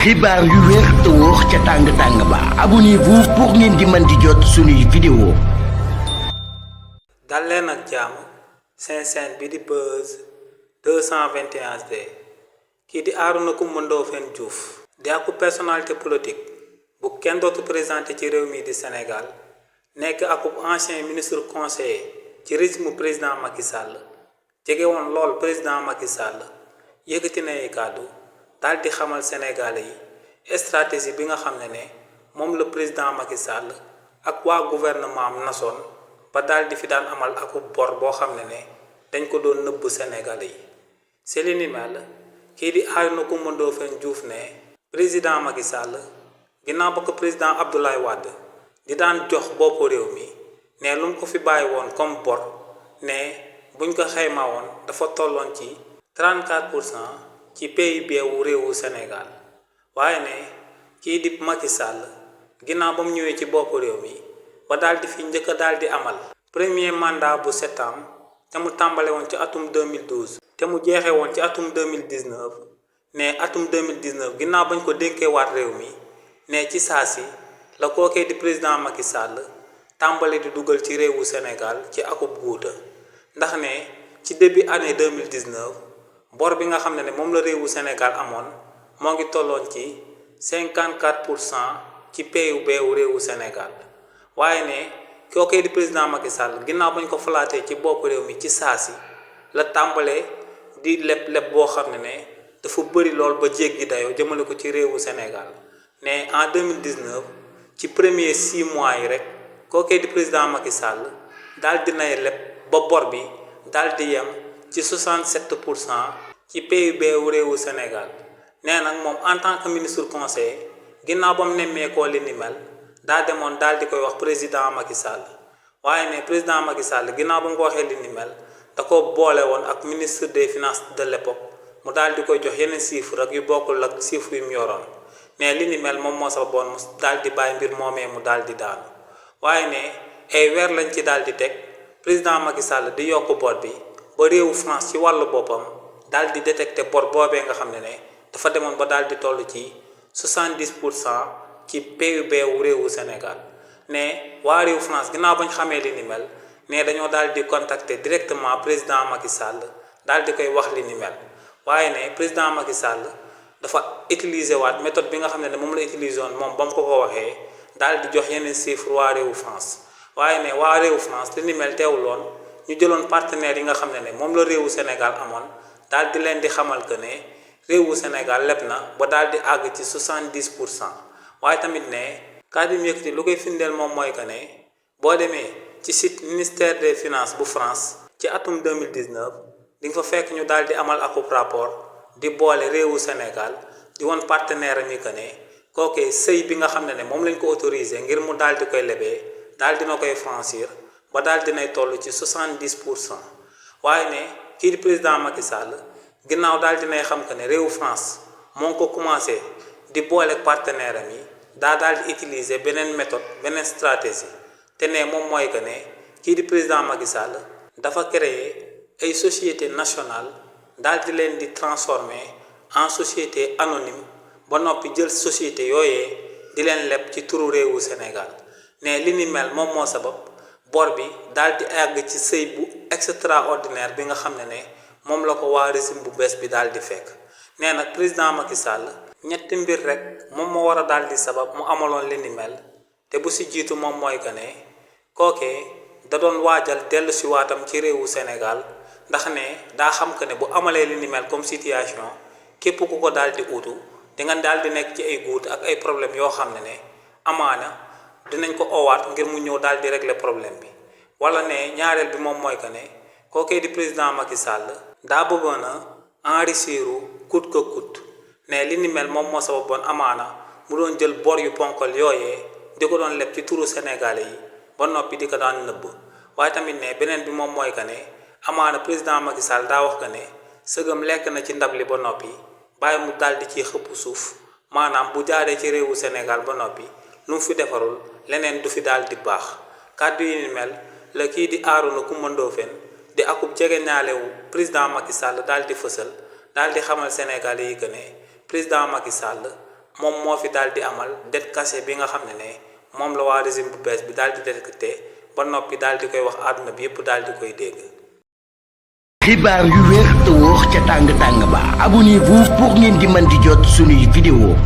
xibaar yu wér te wóor ca tàng ba abonnez-vous pour ngeen di mën di jot suñuy vidéo. dal leen ak jàmm seen chaîne bi di Buzz 221HD kii di Arouna Coumba Ndoffène Diouf di ak personnalité politique bu kenn dootu présenté ci réew mi di Sénégal nekk ak ancien ministre conseiller ci régime président Macky Sall jege woon lool président Macky Sall yëkkati na ay kàddu daal di xamal Sénégalais yi stratégie bi nga xam ne moom la président Macky Sall ak waa gouvernement am nasoon ba daal di fi daan amal ak bor boo xam ne dañ ko doon nëbb Sénégalais yi c'est li ni mel kii di Arouna Coumba Ndoffène Diouf ne président Macky Sall ginnaaw ba ko président Abdoulaye Wade di daan jox boppu réew mi ne lu mu ko fi bàyyi woon comme bor ne buñ ko xayma woon dafa tolloon ci 34% ci PIB wu réewu Sénégal waaye ne kii di Macky Sall ginnaaw ba mu ñëwee ci boppu réew mi ba daal di fi njëkk a daal di amal premier mandat bu 7 ans te mu tàmbale woon ci atum 2012 te mu jeexee woon ci atum 2019 ne atum 2019 ginnaaw bañ ko dénkee waat réew mi ne ci saa si la kookee di président Macky Sall tàmbale di dugal ci réewu Sénégal ci akub guuta ndax ne ci début année 2019 bor bi nga xam ne moom la réewu Sénégal amoon moo ngi tolloon ci 54% ci PIB wu réewu Sénégal waaye ne kookee di président Macky Sall ginnaaw bañ ko falaatee ci bopp réew mi ci saa si la tàmbalee di leb boo xam ne dafa bëri lool ba jéggi dayoo jëmale ko ci réewu Sénégal ne en 2019 ci premier 6 mois yi rek kookee di président Macky Sall daal dinay leb ba bor bi daal di yem ci 67% ci PIB wu réewu Sénégal nee nag moom en tant que ministre conseiller ginnaaw ba mu nemmeekoo li ni mel daa demoon daal di koy wax président Macky Sall waaye ne président Macky Sall ginnaaw ba mu ko waxee li ni mel da ko boole woon ak ministre des finances de l'époque mu daal di koy jox yeneen chiffres ak yu bokkul ak chiffres yu mu yoroon mais li ni mel moom moo sababoon mu daal di bàyyi mbir moomee mu daal di daanu waaye ne ay weer lañ ci daal di teg président Macky Sall di yokk bor bi ba réewu France ci wàllu boppam daal di détecté bor boobee nga xam ne dafa demoon ba daal di toll ci 70% ci PIB wu réewu Sénégal ne waa réewu France ginnaaw bañ xamee li ni mel ne dañoo daal di contacter directement président Macky Sall daal di koy wax li ni mel waaye ne président Macky Sall dafa utiliser waat méthode bi nga xam ne moom la utiliser woon moom ba mu ko waxee daal di jox yeneen chiffre waa réewu France waaye ne waa réewu France li ni mel teewuloon ñu jëloon partenaires yi nga xam ne moom la réewu Sénégal amoon daal di leen di xamal que ne réewu Sénégal leb na ba daal di àgg ci 70% waaye tamit ne kàddu yi yëkkati lu koy firndeel moom mooy que ne boo demee ci site ministère des finances bu France ci atum 2019 di nga fa fekk ñu daal di amal akub rapport di boole réewu Sénégal di woon partenaire am yi que ne kookee sëy bi nga xam ne moom lañ ko autorisé ngir mu daal di koy lebee daal dina koy franchir ba daal dinay toll ci 70% waaye ne kii di président Macky Sall ginnaaw daal dinay xam que ne réewu France moo ngi ko commencé di boole partenaire am yi daal di utiliser beneen méthode beneen stratégie te ne moom mooy que ne kii di président Macky Sall dafa créer ay société nationale daal di leen di transformer en société anonyme ba noppi jël société yooyee di leen leb ci turu réewu Sénégal ne li ni mel moom moo sabab bor bi daal di àgg ci sëy bu extraordinaire bi nga xam ne moom la ko waa régime bu bees bi daal di fekk nee nag président Macky Sall ñetti mbir rek moom moo war a daal di sabab mu amaloon li ni mel te bu si jiitu moom mooy que ne kookee da doon waajal dellu si waatam ci réewu Sénégal ndax ne daa xam que ne bu amalee li ni mel comme situation képp ku ko daal di utu di nga daal di nekk ci ay guut ak ay problème yoo xam ne amaana dinañ ko owaat ngir mu ñëw daal di régler problème bi wala ne ñaareel bi moom mooy que ne kookee di président Macky Sall daa bëggoon a enrichir coûte que coûte ne li ni mel moom moo sababoon amaana mu doon jël bor yu ponkal yooyee di ko doon leb ci turu Sénégalais yi ba noppi di ko daan nëbb waaye tamit ne beneen bi moom mooy que ne amaana président Macky Sall daa wax que ne sëgam lekk na ci ndab li ba noppi bàyyi mu daal di ciy xëpp suuf maanaam bu jaaree ci réewu Sénégal ba noppi lu mu fi defarul leneen du fi daal di baax kàddu yi ni mel la kii di Arouna Coumba Ndoffène di akub jege ñaalewu président Macky Sall daal di fësal daal di xamal Sénégalais yi que ne président Macky Sall moom moo fi daal di amal dette cachée bi nga xam ne moom la waa régime bu bees bi daal di détecté ba noppi daal di koy wax àdduna bi yépp daal di koy dégg. xibaar yu wér te wóor ca tàng tàng ba abonnez-vous pour ngeen di mën di jot sunuy vidéo